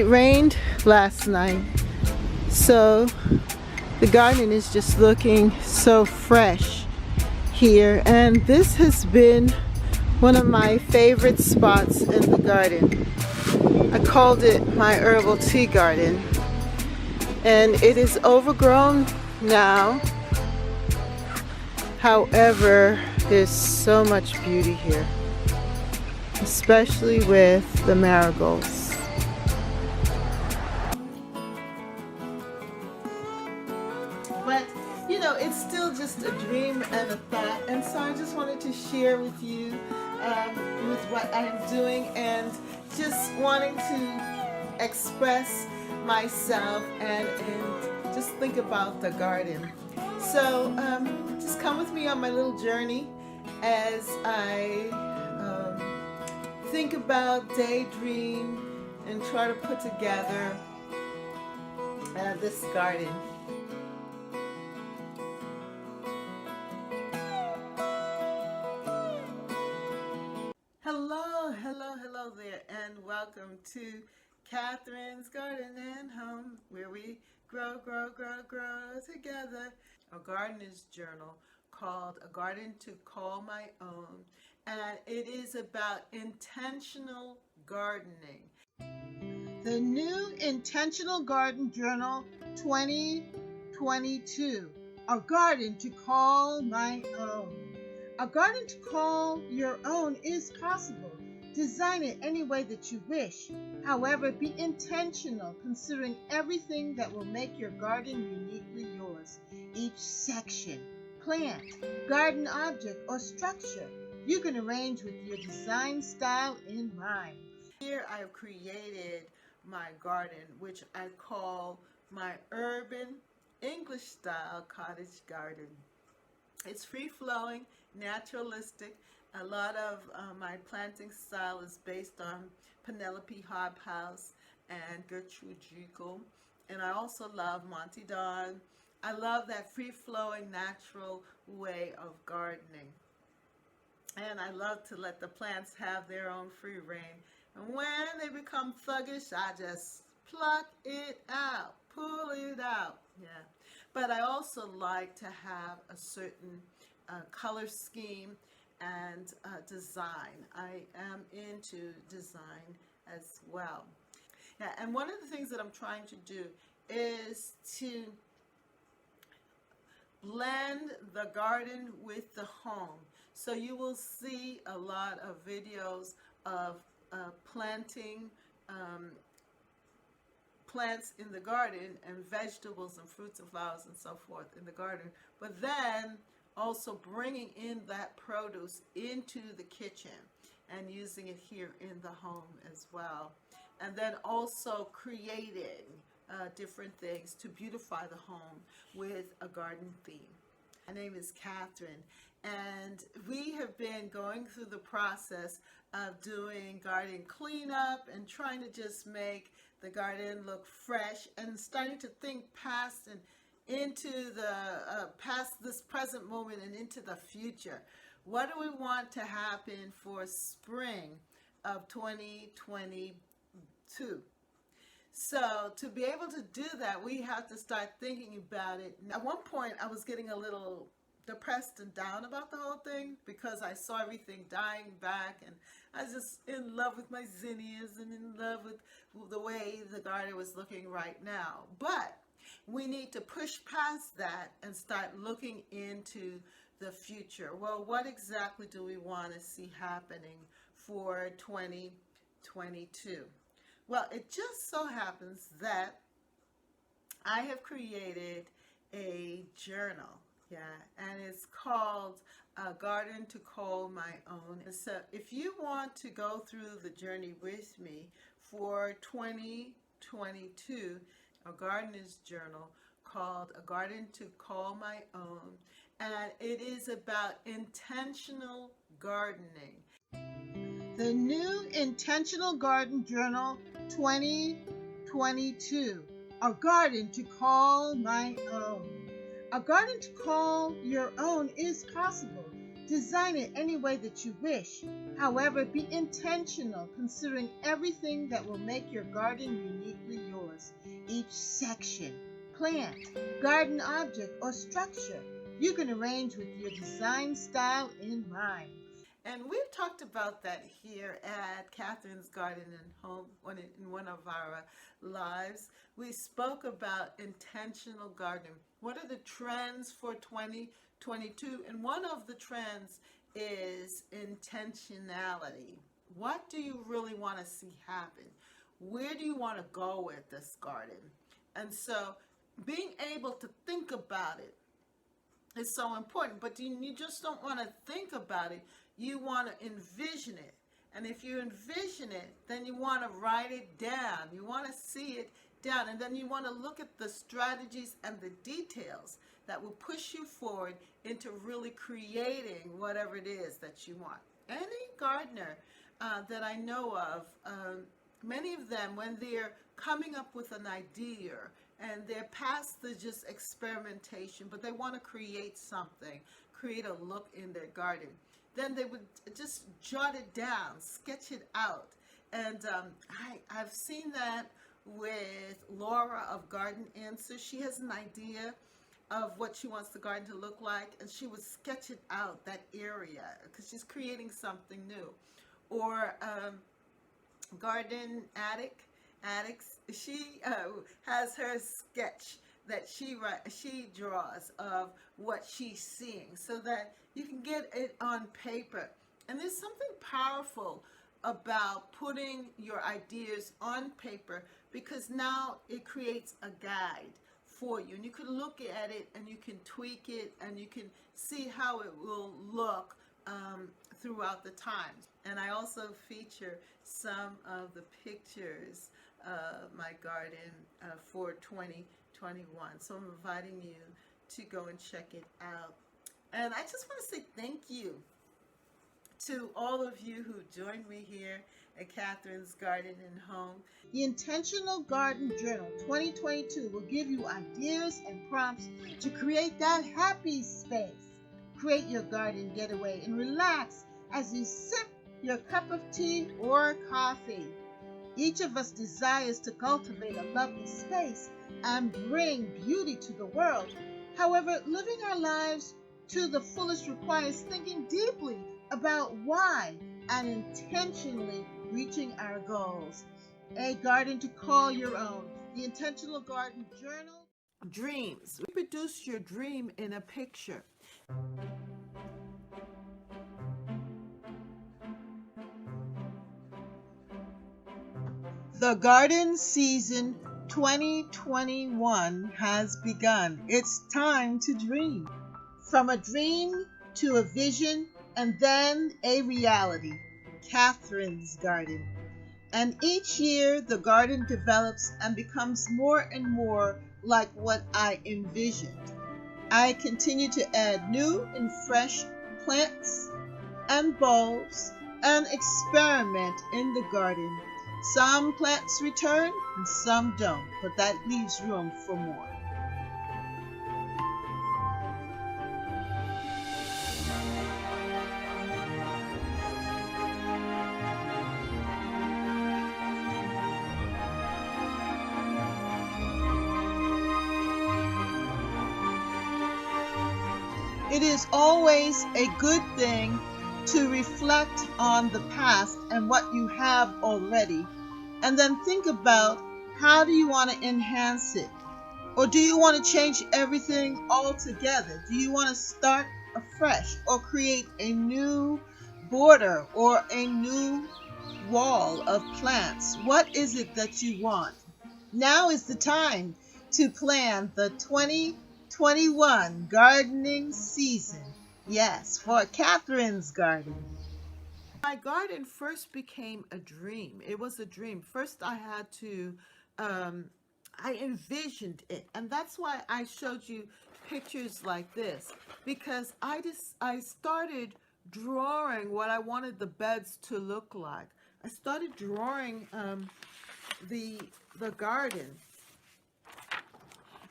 rained last night, so the garden is just looking so fresh here, and this has been one of my favorite spots in the garden. I called it my herbal tea garden, and it is overgrown now. However, there's so much beauty here, especially with the marigolds. But you know, it's still just a dream and a thought, and so I just wanted to share with you with what I'm doing, and just wanting to express myself and just think about the garden. So just come with me on my little journey as I think about, daydream, and try to put together this garden. Hello there, and welcome to Catherine's Garden and Home, where we grow together. A gardener's journal called A Garden to Call My Own, and it is about intentional gardening. The new Intentional Garden Journal 2022, A Garden to Call My Own. A garden to call your own is possible. Design it any way that you wish. However, be intentional, considering everything that will make your garden uniquely yours. Each section, plant, garden object, or structure you can arrange with your design style in mind. Here I've created my garden, which I call my urban English style cottage garden. It's free-flowing, naturalistic. A lot of my planting style is based on Penelope Hobhouse and Gertrude Jekyll. And I also love Monty Don. I love that free-flowing, natural way of gardening. And I love to let the plants have their own free reign. And when they become thuggish, I just pluck it out, pull it out. Yeah. But I also like to have a certain color scheme and design. I am into design as well. Yeah, and one of the things that I'm trying to do is to blend the garden with the home. So you will see a lot of videos of planting plants in the garden, and vegetables and fruits and flowers and so forth in the garden, but then also bringing in that produce into the kitchen and using it here in the home as well, and then also creating different things to beautify the home with a garden theme. My name is Catherine, and we have been going through the process of doing garden cleanup and trying to just make the garden look fresh, and starting to think past and into the past this present moment and into the future. What do we want to happen for spring of 2022? So to be able to do that, we have to start thinking about it. At one point, I was getting a little depressed and down about the whole thing because I saw everything dying back, and I was just in love with my zinnias and in love with the way the garden was looking right now. But we need to push past that and start looking into the future. Well, what exactly do we want to see happening for 2022? Well, it just so happens that I have created a journal, and it's called A Garden to Call My Own. And so if you want to go through the journey with me for 2022, a gardener's journal called A Garden to Call My Own, and it is about intentional gardening. The new Intentional Garden Journal 2022, A Garden to Call My Own. A garden to call your own is possible. Design it any way that you wish. However, be intentional, considering everything that will make your garden uniquely yours. Each section, plant, garden object, or structure you can arrange with your design style in mind. And we've talked about that here at Catherine's Garden and Home in one of our lives. We spoke about intentional gardening. What are the trends for 2022? And one of the trends is intentionality. What do you really want to see happen? Where do you want to go with this garden? And so being able to think about it is so important, but you just don't want to think about it. You want to envision it. And if you envision it, then you want to write it down. You want to see it down. And then you want to look at the strategies and the details that will push you forward into really creating whatever it is that you want. Any gardener that I know of, many of them, when they're coming up with an idea and they're past the just experimentation, but they want to create something, create a look in their garden, then they would just jot it down, sketch it out. And I've seen that with Laura of Garden Answers. She has an idea of what she wants the garden to look like, and she would sketch it out, that area, because she's creating something new. Or Garden Addicts, she has her sketch that she draws of what she's seeing, so that you can get it on paper. And there's something powerful about putting your ideas on paper, because now it creates a guide for you, and you can look at it and you can tweak it and you can see how it will look throughout the times. And I also feature some of the pictures of my garden for 2021. So I'm inviting you to go and check it out. And I just want to say thank you to all of you who joined me here at Catherine's Garden and Home. The Intentional Garden Journal 2022 will give you ideas and prompts to create that happy space. Create your garden getaway and relax as you sip your cup of tea or coffee. Each of us desires to cultivate a lovely space and bring beauty to the world. However, living our lives to the fullest requires thinking deeply about why and intentionally reaching our goals. A garden to call your own. The Intentional Garden Journal. Dreams. Reproduce your dream in a picture. The garden season 2021 has begun. It's time to dream. From a dream to a vision and then a reality. Catherine's Garden. And each year the garden develops and becomes more and more like what I envisioned. I continue to add new and fresh plants and bulbs and experiment in the garden. Some plants return and some don't, but that leaves room for more. It is always a good thing to reflect on the past and what you have already, and then think about how do you want to enhance it? Or do you want to change everything altogether? Do you want to start afresh or create a new border or a new wall of plants? What is it that you want? Now is the time to plan the 2021 gardening season. Yes, for Catherine's Garden. My garden first became a dream. It was a dream. First, I had to, I envisioned it. And that's why I showed you pictures like this. Because I started drawing what I wanted the beds to look like. I started drawing the garden.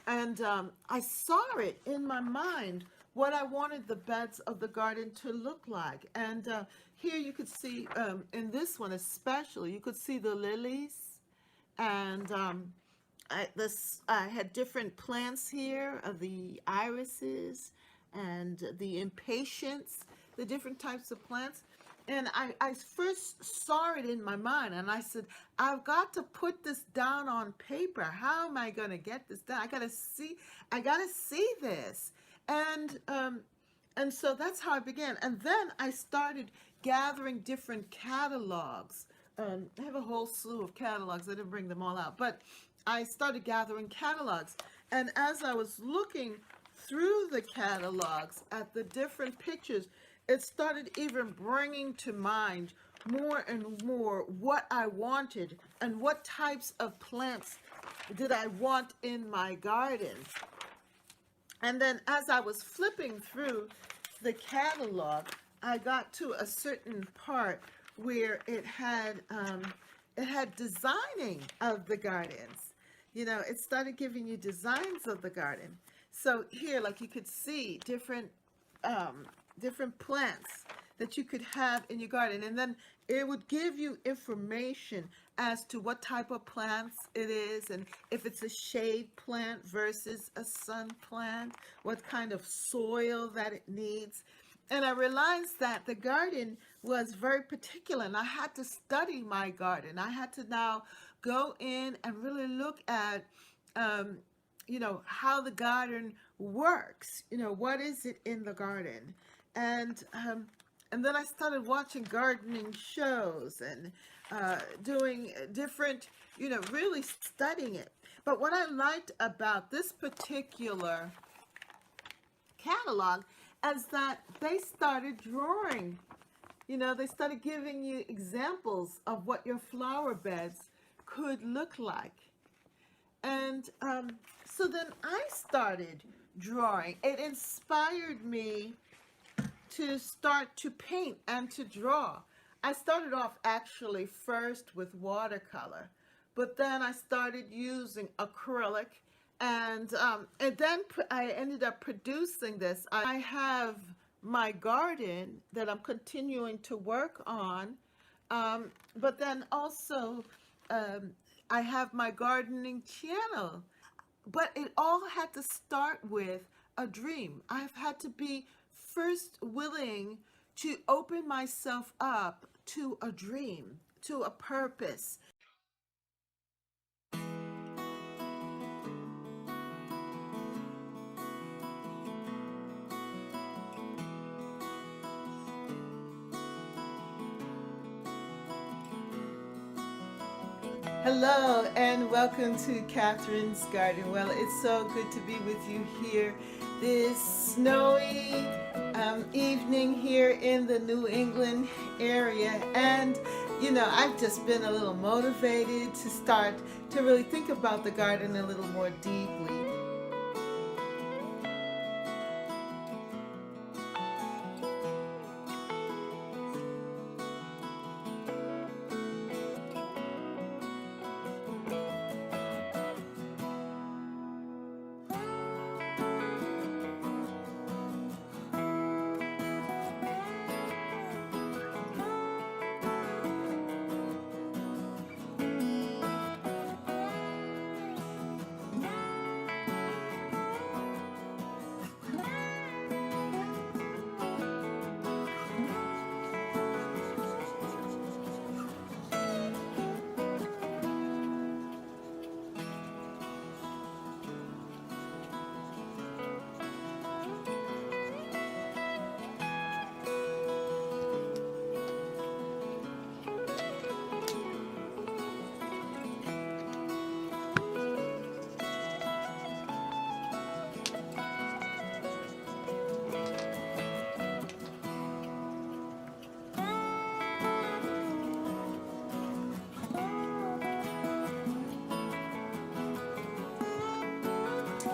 And I saw it in my mind what I wanted the beds of the garden to look like. And here you could see, in this one especially, you could see the lilies, and I had different plants here, the irises and the impatiens, the different types of plants. And I first saw it in my mind, and I said, I've got to put this down on paper. How am I going to get this done? I gotta see this. And so that's how I began. And then I started gathering different catalogs. I have a whole slew of catalogs. I didn't bring them all out, but I started gathering catalogs. And as I was looking through the catalogs at the different pictures, it started even bringing to mind more and more what I wanted and what types of plants did I want in my garden. And then as I was flipping through the catalog, I got to a certain part where it had designing of the gardens. You know, it started giving you designs of the garden. So here, like, you could see different plants that you could have in your garden, and then it would give you information as to what type of plants it is, and if it's a shade plant versus a sun plant, what kind of soil that it needs. And I realized that the garden was very particular, and I had to study my garden. I had to now go in and really look at how the garden works. What is it in the garden? And then I started watching gardening shows and doing different, really studying it. But what I liked about this particular catalog is that they started drawing. They started giving you examples of what your flower beds could look like. And so then I started drawing. It inspired me to start to paint and to draw. I started off actually first with watercolor, but then I started using acrylic, and then I ended up producing this. I have my garden that I'm continuing to work on, but then also I have my gardening channel. But it all had to start with a dream. I've had to be first willing to open myself up to a dream, to a purpose. Hello and welcome to Catherine's Garden. Well, it's so good to be with you here this snowy evening here in the New England area. And I've just been a little motivated to start to really think about the garden a little more deeply.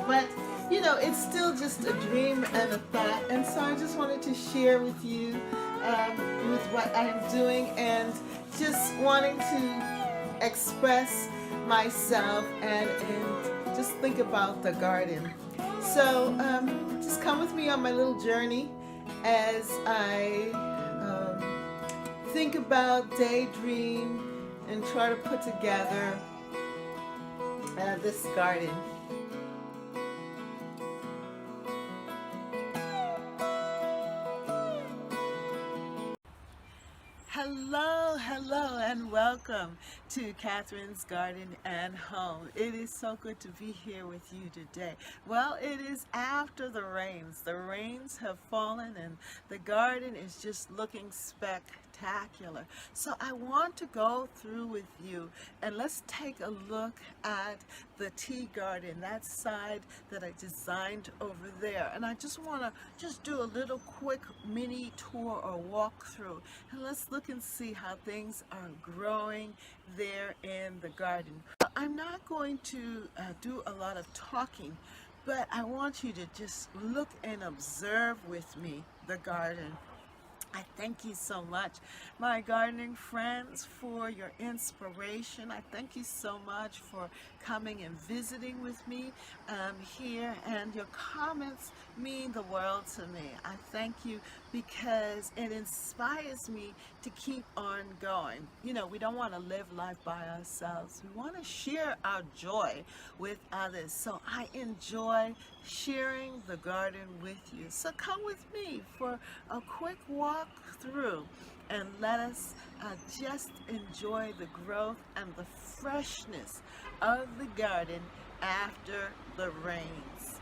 But it's still just a dream and a thought, and so I just wanted to share with you with what I'm doing, and just wanting to express myself and just think about the garden. So just come with me on my little journey as I think about, daydream, and try to put together this garden. Hello, hello, and welcome to Catherine's Garden and Home. It is so good to be here with you today. Well, it is after the rains. The rains have fallen and the garden is just looking spectacular. So I want to go through with you and let's take a look at the tea garden, that side that I designed over there. And I just want to do a little quick mini tour or walk through, and let's look and see how things are growing there in the garden. I'm not going to do a lot of talking, but I want you to just look and observe with me the garden. I thank you so much, my gardening friends, for your inspiration. I thank you so much for coming and visiting with me here, and your comments mean the world to me. I thank you because it inspires me to keep on going. You know, we don't want to live life by ourselves. We want to share our joy with others. So I enjoy sharing the garden with you. So come with me for a quick walk through and let us just enjoy the growth and the freshness of the garden after the rains.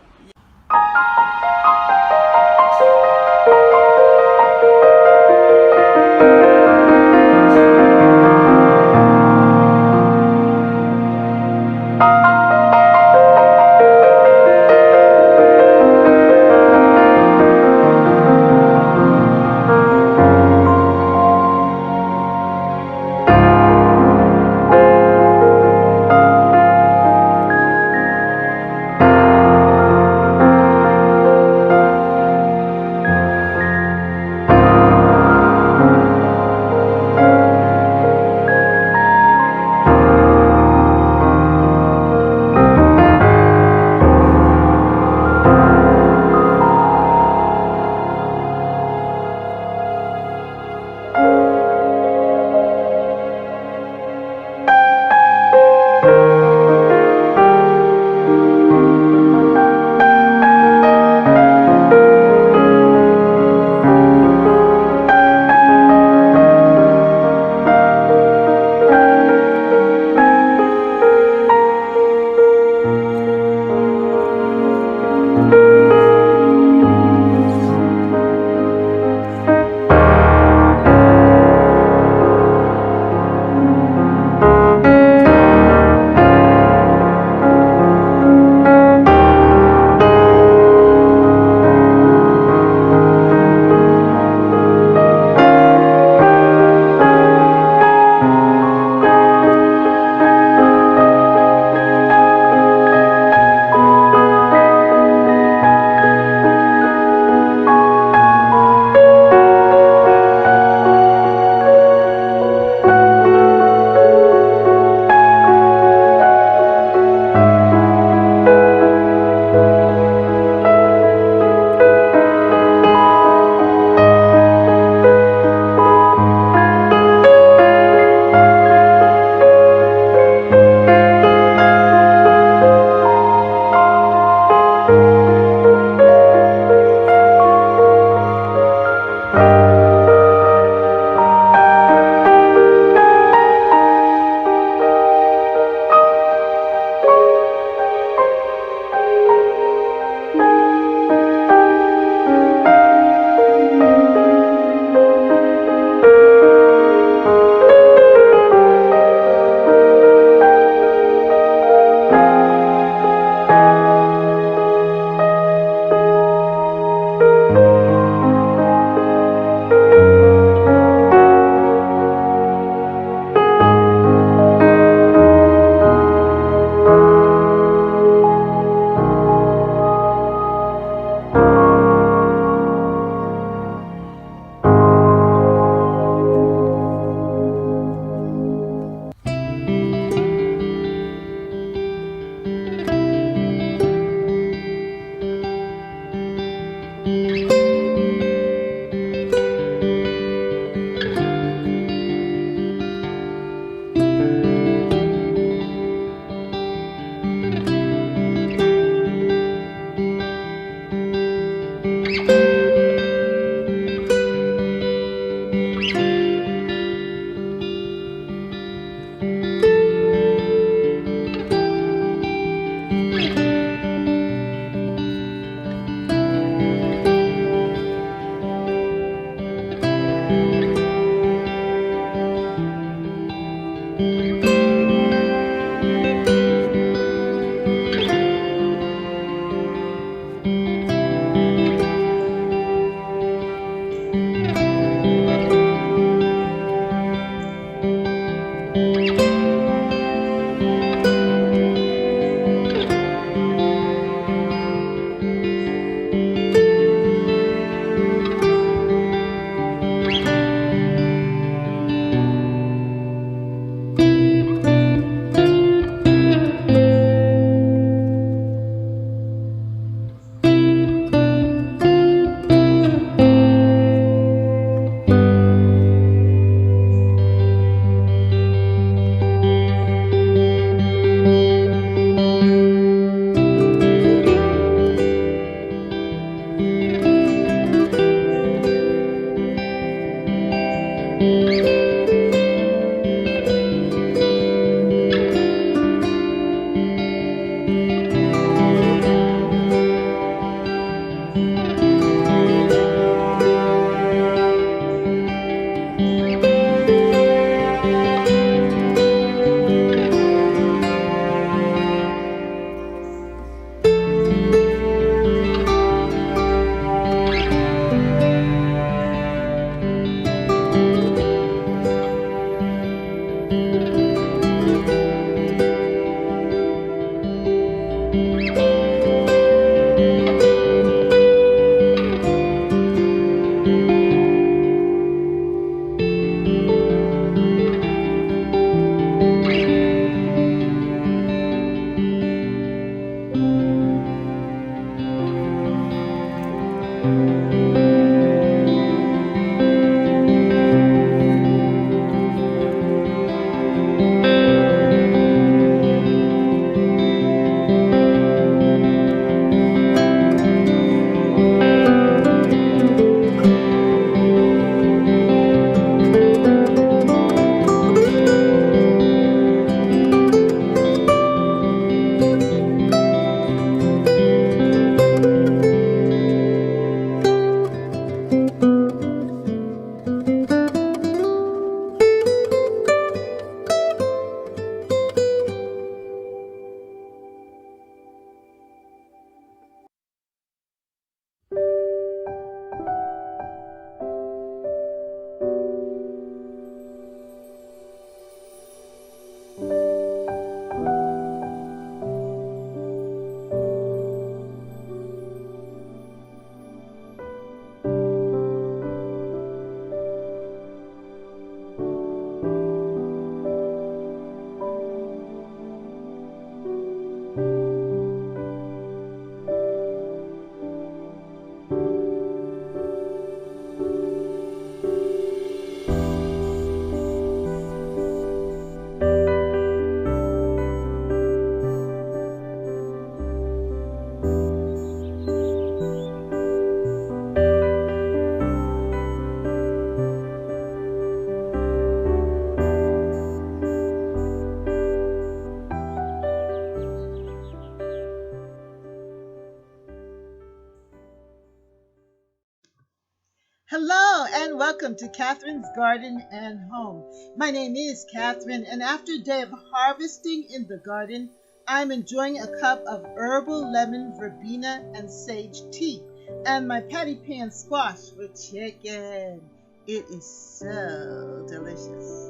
Hello and welcome to Catherine's Garden and Home. My name is Catherine, and after a day of harvesting in the garden, I'm enjoying a cup of herbal lemon verbena and sage tea and my patty pan squash with chicken. It is so delicious.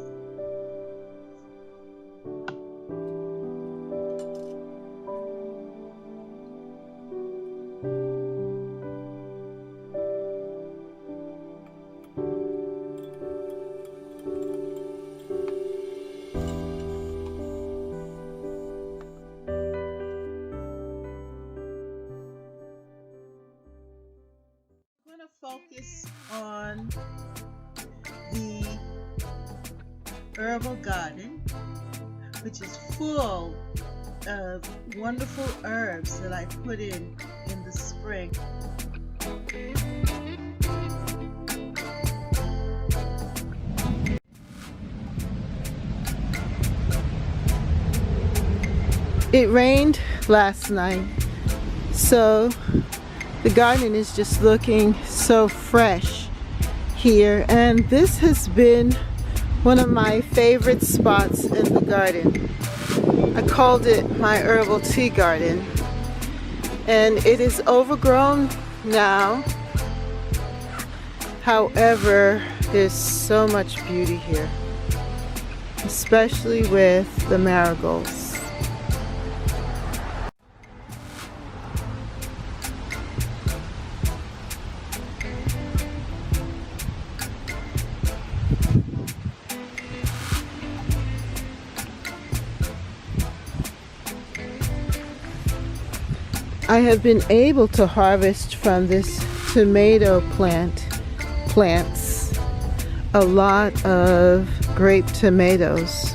I'm going to focus on the herbal garden, which is full of wonderful herbs that I put in the spring. It rained last night, so the garden is just looking so fresh here, and this has been one of my favorite spots in the garden. I called it my herbal tea garden, and it is overgrown now. However, there's so much beauty here, especially with the marigolds. I have been able to harvest from this tomato plants a lot of grape tomatoes.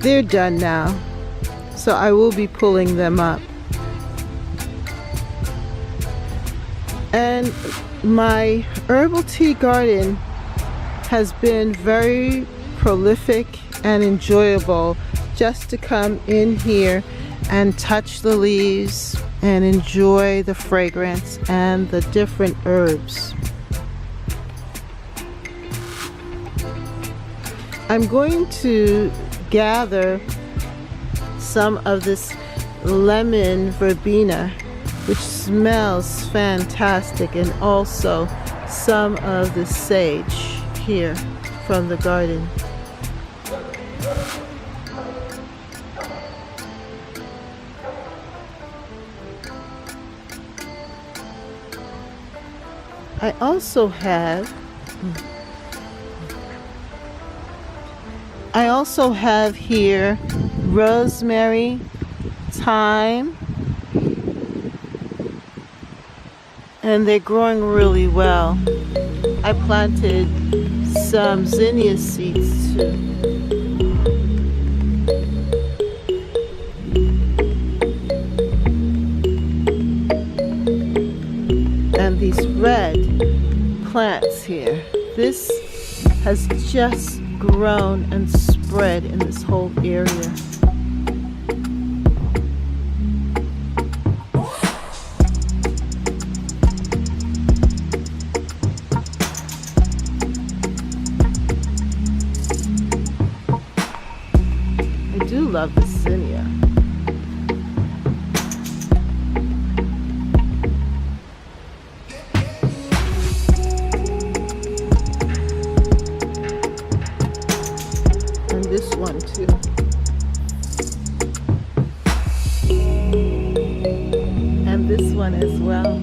They're done now, so I will be pulling them up. And my herbal tea garden has been very prolific and enjoyable, just to come in here and touch the leaves and enjoy the fragrance and the different herbs. I'm going to gather some of this lemon verbena, which smells fantastic, and also some of the sage here from the garden. I also have here rosemary, thyme, and they're growing really well. I planted some zinnia seeds too. And these red plants here, this has just grown and spread in this whole area. I do love the zinnia. This one too. And this one as well.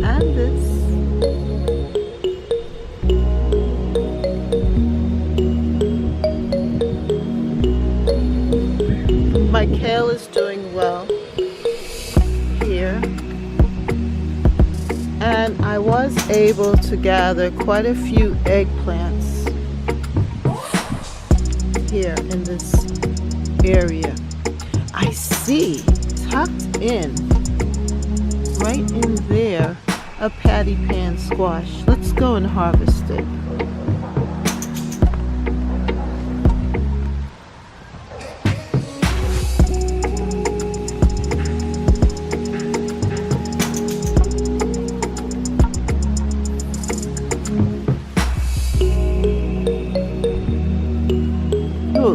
And this. My kale is doing well here. And I was able to gather quite a few eggplants here in this area. I see tucked in, right in there, a patty pan squash. Let's go and harvest it.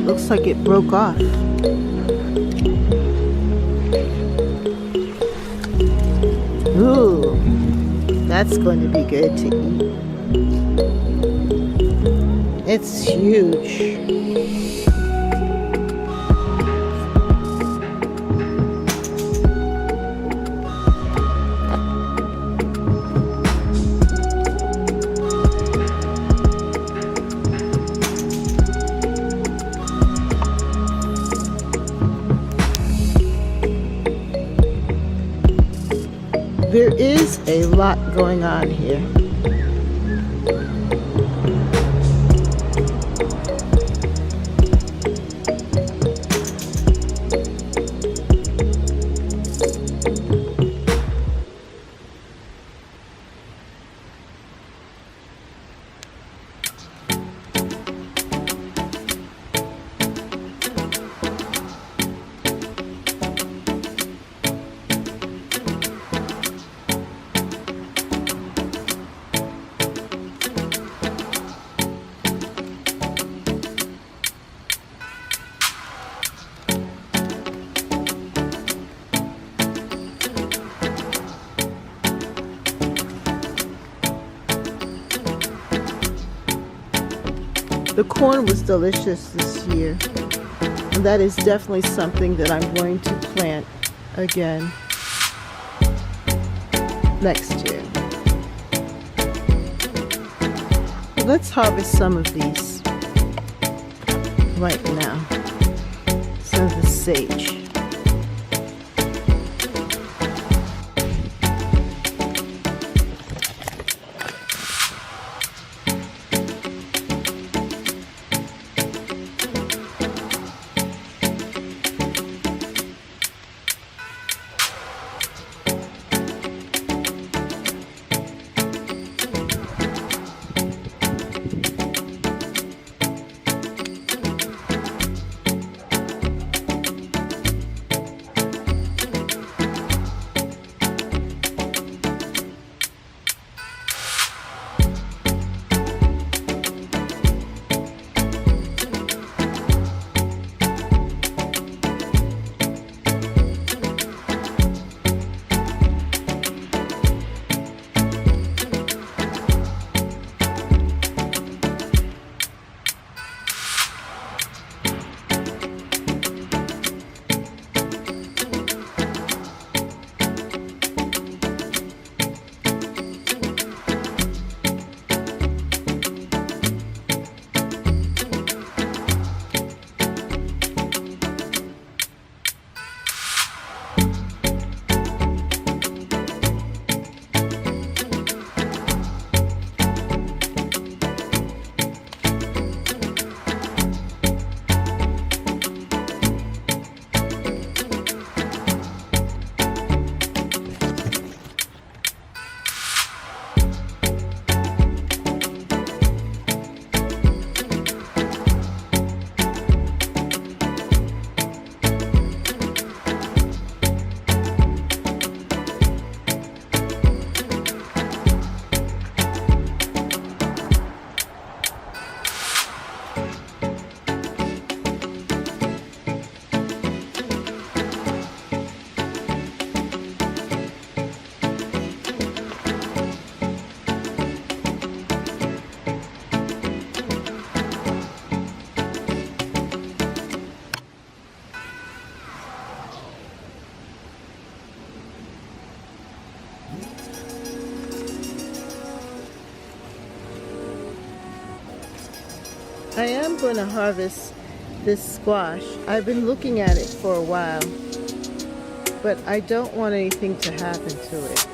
looks like it broke off. Ooh, that's going to be good to eat. It's huge. There is a lot going on here. The corn was delicious this year, and that is definitely something that I'm going to plant again next year. Let's harvest some of these right now. Some of the sage. I am going to harvest this squash. I've been looking at it for a while, but I don't want anything to happen to it.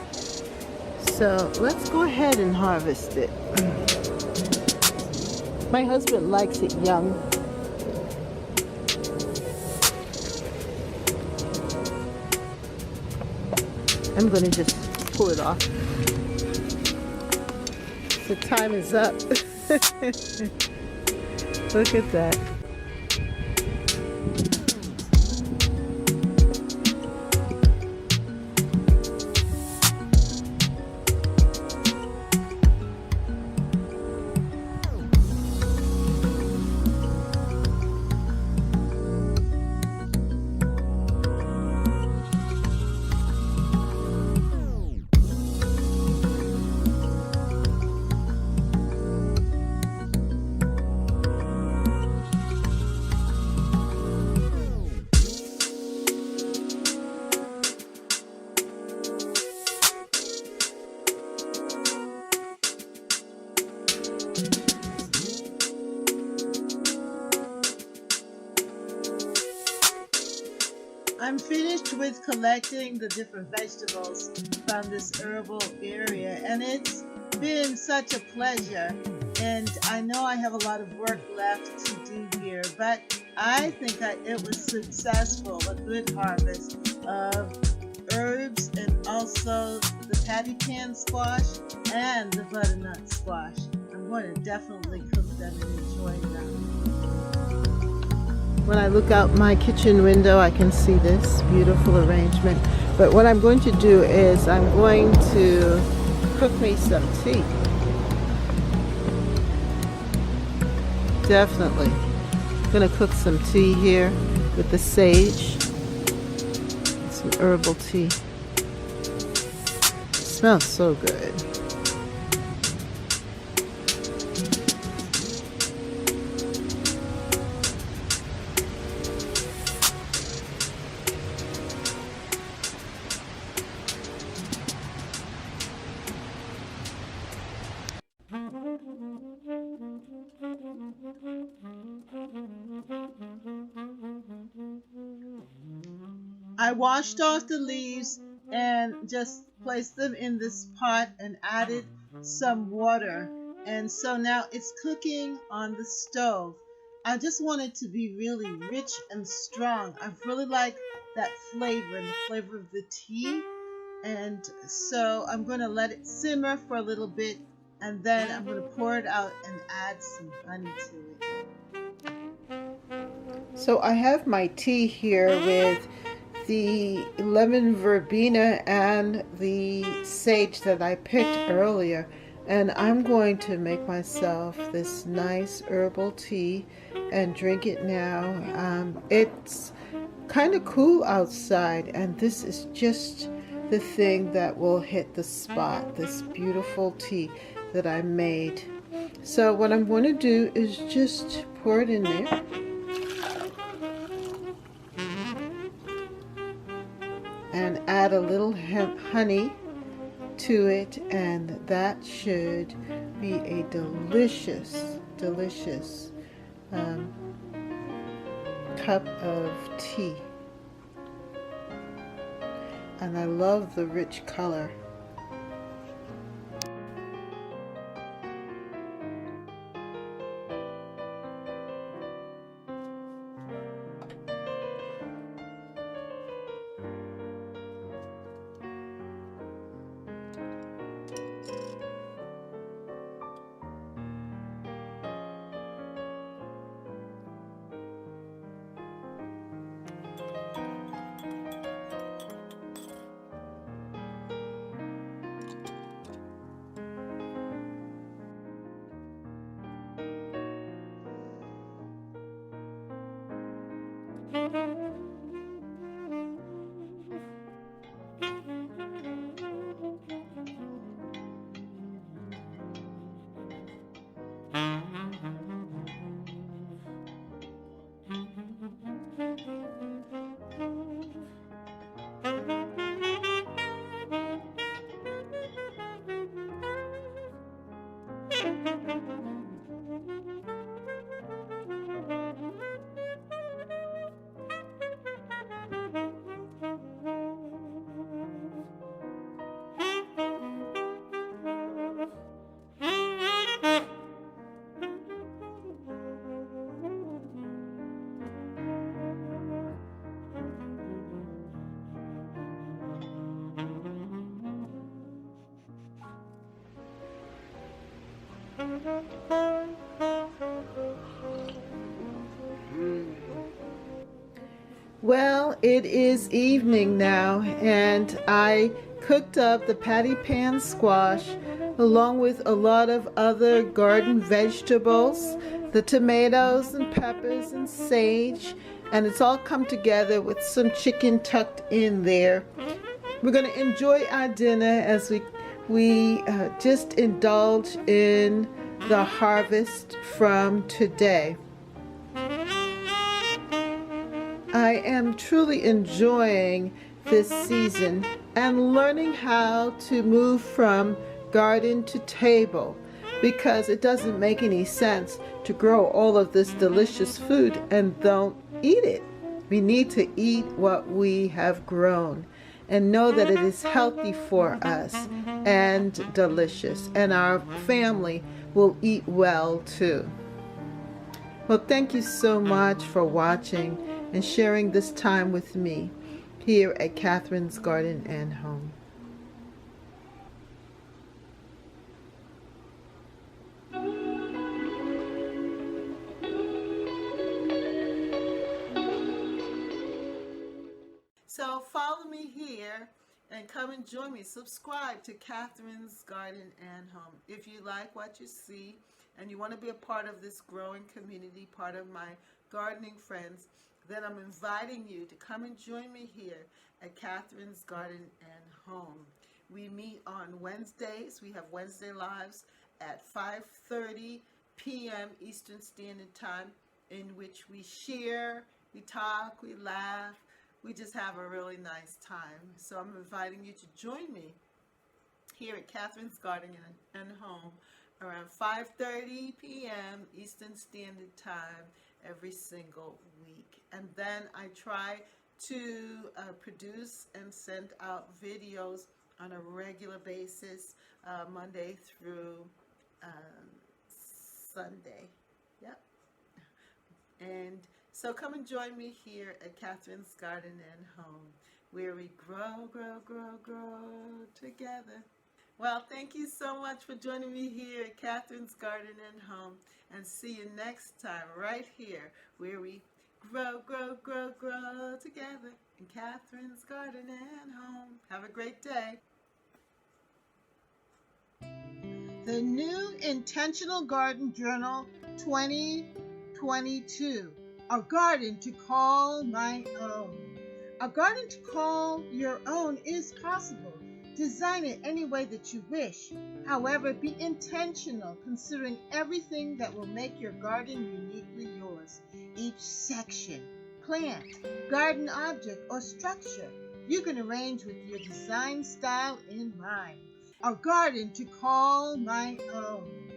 So let's go ahead and harvest it. My husband likes it young. I'm going to just pull it off. The time is up. Look at that. I'm finished with collecting the different vegetables from this herbal area, and it's been such a pleasure. And I know I have a lot of work left to do here, but I think it was successful, a good harvest of herbs and also the patty pan squash and the butternut squash. I'm going to definitely cook them and enjoy them. When I look out my kitchen window, I can see this beautiful arrangement. But what I'm going to do is I'm going to cook me some tea. Definitely. I'm going to cook some tea here with the sage. Some herbal tea. It smells so good. I washed off the leaves and just placed them in this pot and added some water. And so now it's cooking on the stove. I just want it to be really rich and strong. I really like that flavor and the flavor of the tea. And so I'm going to let it simmer for a little bit, and then I'm going to pour it out and add some honey to it. So I have my tea here with the lemon verbena and the sage that I picked earlier, and I'm going to make myself this nice herbal tea and drink it now. It's kind of cool outside, and this is just the thing that will hit the spot, this beautiful tea that I made. So what I'm going to do is just pour it in there. And add a little honey to it, and that should be a delicious, delicious cup of tea. And I love the rich color. Well, it is evening now, and I cooked up the patty pan squash along with a lot of other garden vegetables, the tomatoes and peppers and sage, and it's all come together with some chicken tucked in there. We're going to enjoy our dinner as we just indulge in the harvest from today. I am truly enjoying this season and learning how to move from garden to table, because it doesn't make any sense to grow all of this delicious food and don't eat it. We need to eat what we have grown and know that it is healthy for us and delicious, and our family will eat well too. Well, thank you so much for watching and sharing this time with me here at Catherine's Garden and Home. So follow me here and come and join me. Subscribe to Catherine's Garden and Home. If you like what you see and you want to be a part of this growing community, part of my gardening friends, then I'm inviting you to come and join me here at Catherine's Garden and Home. We meet on Wednesdays. We have Wednesday Lives at 5:30 p.m. Eastern Standard Time, in which we share, we talk, we laugh, we just have a really nice time. So I'm inviting you to join me here at Catherine's Garden and Home around 5:30 p.m. Eastern Standard Time every single week. And then I try to produce and send out videos on a regular basis, Monday through Sunday. Yep. And so come and join me here at Catherine's Garden and Home, where we grow, grow, grow, grow together. Well, thank you so much for joining me here at Catherine's Garden and Home, and see you next time right here, where we grow, grow, grow, grow together in Catherine's Garden and Home. Have a great day. The New Intentional Garden Journal 2022. A garden to call my own. A garden to call your own is possible. Design it any way that you wish. However, be intentional, considering everything that will make your garden uniquely yours. Each section, plant, garden object, or structure you can arrange with your design style in mind. A garden to call my own.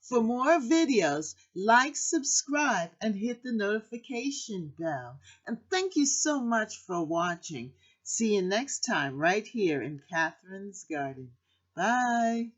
For more videos, like, subscribe, and hit the notification bell. And thank you so much for watching. See you next time right here in Catherine's Garden. Bye.